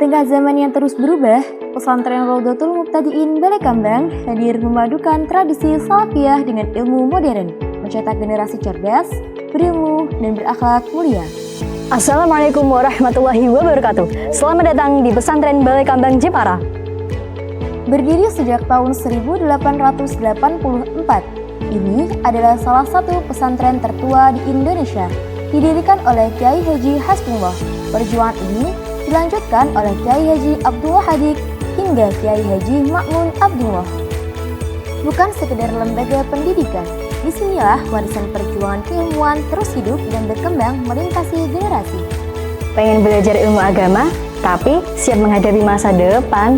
tengah zaman yang terus berubah, pesantren Raudhatul Mubtadiin Balai Kambang hadir memadukan tradisi salafiyah dengan ilmu modern, mencetak generasi cerdas, berilmu, dan berakhlak mulia. Assalamualaikum warahmatullahi wabarakatuh. Selamat datang di pesantren Balai Kambang Jepara. Berdiri sejak tahun 1884, ini adalah salah satu pesantren tertua di Indonesia, didirikan oleh Kiai Haji Hasbullah. Perjuangan ini dilanjutkan oleh Kiai Haji Abdullah Hadik hingga Kiai Haji Ma'mun Abdullah. Bukan sekedar lembaga pendidikan, disinilah warisan perjuangan keilmuan terus hidup dan berkembang melintasi generasi. Pengen belajar ilmu agama, tapi siap menghadapi masa depan?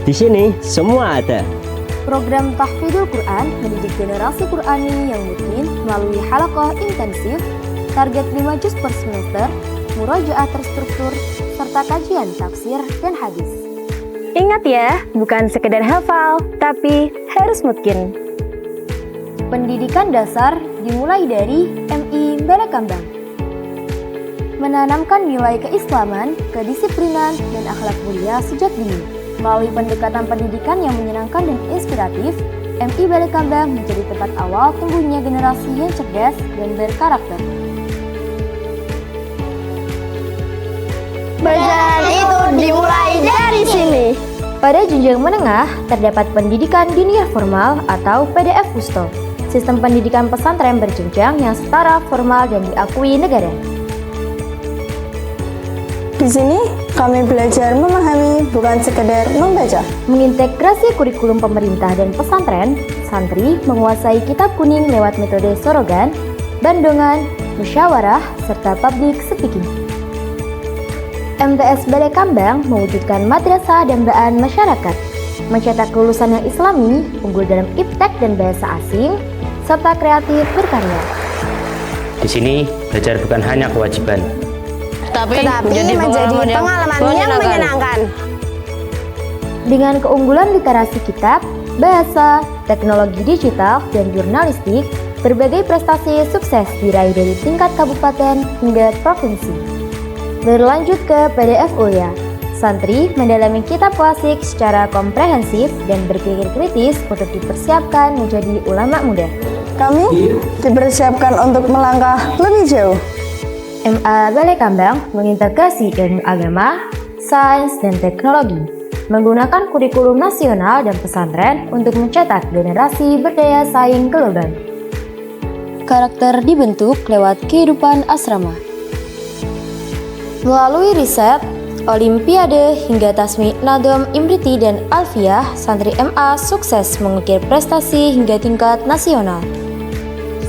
Di sini semua ada. Program Tahfidzul Quran mendidik generasi Qurani yang mungkin melalui halaqah intensif, target 5 juz per semester, murojaah terstruktur, serta kajian tafsir dan hadis. Ingat ya, bukan sekedar hafal, tapi harus mungkin. Pendidikan dasar dimulai dari MI Balai Kambang. Menanamkan nilai keislaman, kedisiplinan, dan akhlak mulia sejak dini. Melalui pendekatan pendidikan yang menyenangkan dan inspiratif, MI Balai Kambang menjadi tempat awal tumbuhnya generasi yang cerdas dan berkarakter. Perjalanan itu dimulai dari sini. Pada jenjang menengah, terdapat pendidikan diniyah formal atau PDF Wusto, sistem pendidikan pesantren berjenjang yang setara, formal, dan diakui negara. Di sini, kami belajar memahami, bukan sekedar membaca. Mengintegrasi kurikulum pemerintah dan pesantren, santri menguasai kitab kuning lewat metode sorogan, bandongan, musyawarah, serta public speaking. MTS Balai Kambang mewujudkan madrasah dambaan masyarakat, mencetak lulusan yang islami, unggul dalam iptek dan bahasa asing, serta kreatif berkarya. Di sini belajar bukan hanya kewajiban, Tetapi menjadi pengalaman yang menyenangkan. Dengan keunggulan literasi kitab, bahasa, teknologi digital, dan jurnalistik, berbagai prestasi sukses diraih dari tingkat kabupaten hingga provinsi. Berlanjut ke PDF Ulia, santri mendalami kitab klasik secara komprehensif dan berpikir kritis untuk dipersiapkan menjadi ulama muda. Kami dipersiapkan untuk melangkah lebih jauh. MA Balai Kambang mengintegrasi ilmu agama, sains, dan teknologi, menggunakan kurikulum nasional dan pesantren untuk mencetak generasi berdaya saing global. Karakter dibentuk lewat kehidupan asrama. Melalui riset, olimpiade, hingga tasmi Nadom Imriti dan Alfiah, santri MA sukses mengukir prestasi hingga tingkat nasional.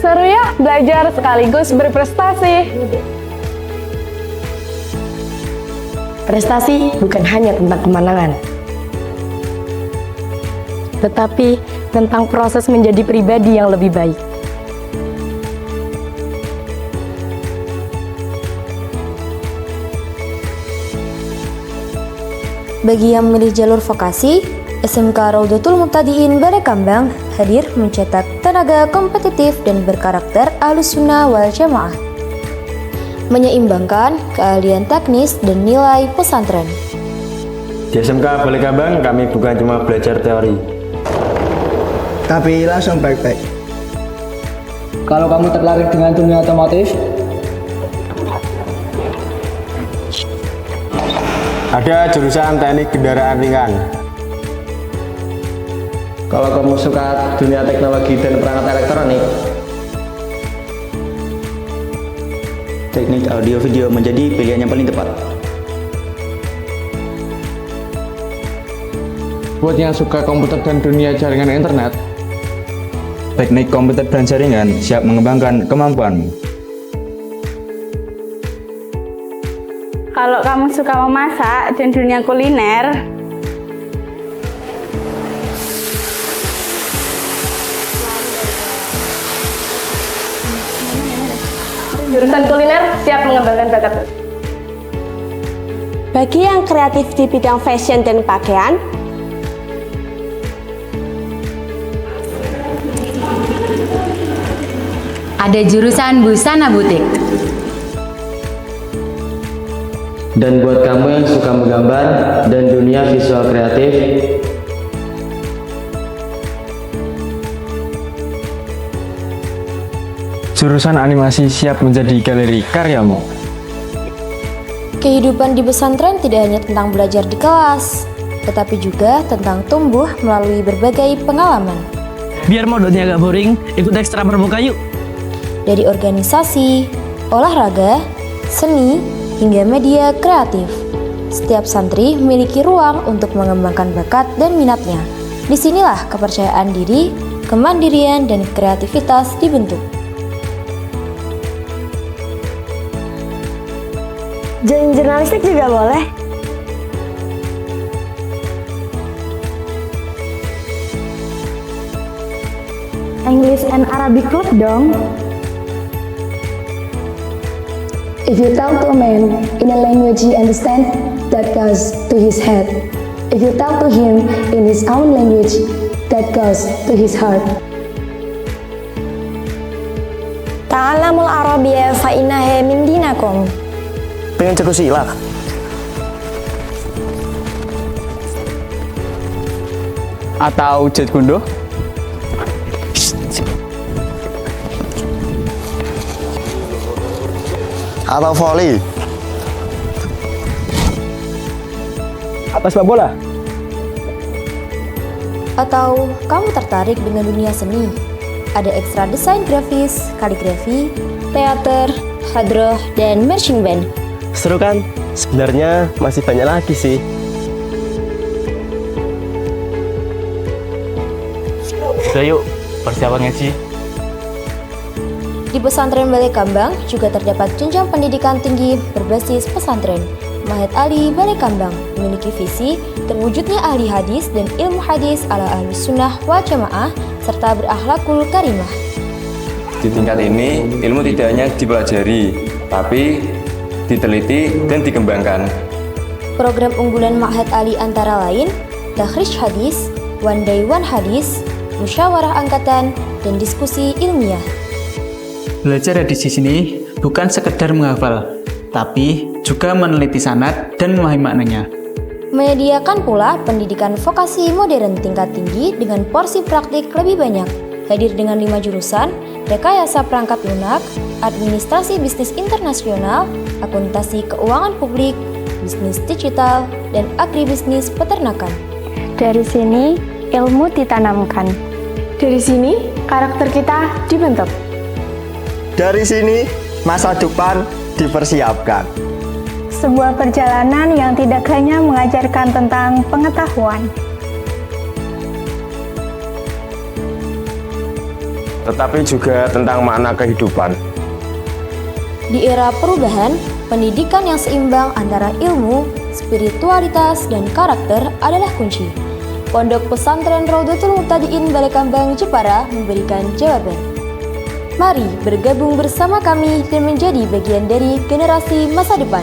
Seru ya, belajar sekaligus berprestasi. Prestasi bukan hanya tentang kemenangan, tetapi tentang proses menjadi pribadi yang lebih baik. Bagi yang memilih jalur vokasi, SMK Raudhatul Mubtadiin Balai Kambang hadir mencetak tenaga kompetitif dan berkarakter Ahlussunnah wal Jamaah, menyeimbangkan keahlian teknis dan nilai pesantren. Di SMK Balai Kambang kami bukan cuma belajar teori, tapi langsung praktek. Kalau kamu tertarik dengan dunia otomotif, ada jurusan teknik kendaraan ringan. Kalau kamu suka dunia teknologi dan perangkat elektronik, teknik audio video menjadi pilihan yang paling tepat. Buat yang suka komputer dan dunia jaringan internet, teknik komputer dan jaringan siap mengembangkan kemampuanmu. Kalau kamu suka memasak dan dunia kuliner, Jurusan kuliner siap mengembangkan bakat. Bagi yang kreatif di bidang fashion dan pakaian, ada jurusan busana butik. Dan buat kamu yang suka menggambar dan dunia visual kreatif, jurusan animasi siap menjadi galeri karyamu. Kehidupan di pesantren tidak hanya tentang belajar di kelas, tetapi juga tentang tumbuh melalui berbagai pengalaman. Biar modalnya agak boring, ikut ekstra pramuka yuk. Dari organisasi, olahraga, seni, hingga media kreatif. Setiap santri memiliki ruang untuk mengembangkan bakat dan minatnya. Disinilah kepercayaan diri, kemandirian, dan kreativitas dibentuk. Join jurnalistik juga boleh. English and Arabic club dong. If you talk to a man in a language he understands, that goes to his head. If you talk to him in his own language, that goes to his heart. Ta'allamul Arabiyya fa innaha min dinakum. pengen jago silat. Atau jet kundo? Atau volley? Atau sepak bola? Atau kamu tertarik dengan dunia seni? Ada ekstra desain grafis, kaligrafi, teater, hadroh, dan marching band. Seru kan? Sebenarnya masih banyak lagi sih. Udah yuk, persiapan ngaji. Di pesantren Balai Kambang juga terdapat jenjang pendidikan tinggi berbasis pesantren. Mahed Ali Balai Kambang memiliki visi terwujudnya ahli hadis dan ilmu hadis ala ahlus sunnah wal jamaah serta berakhlakul karimah. Di tingkat ini, ilmu tidak hanya dipelajari, tapi diteliti dan dikembangkan. Program unggulan Mahed Ali antara lain Takhrij Hadis, One Day One Hadis, musyawarah angkatan, dan diskusi ilmiah. Belajar hadis di sini bukan sekedar menghafal, tapi juga meneliti sanad dan memahami maknanya. Menyediakan pula pendidikan vokasi modern tingkat tinggi dengan porsi praktik lebih banyak. Hadir dengan 5 jurusan, rekayasa perangkat lunak, administrasi bisnis internasional, akuntansi keuangan publik, bisnis digital, dan agribisnis peternakan. Dari sini, ilmu ditanamkan. Dari sini, karakter kita dibentuk. Dari sini, masa depan dipersiapkan. Sebuah perjalanan yang tidak hanya mengajarkan tentang pengetahuan, tetapi juga tentang makna kehidupan. Di era perubahan, pendidikan yang seimbang antara ilmu, spiritualitas, dan karakter adalah kunci. Pondok Pesantren Raudhatul Muhtadiin Balai Kambang Jepara memberikan jawaban. Mari bergabung bersama kami dan menjadi bagian dari generasi masa depan.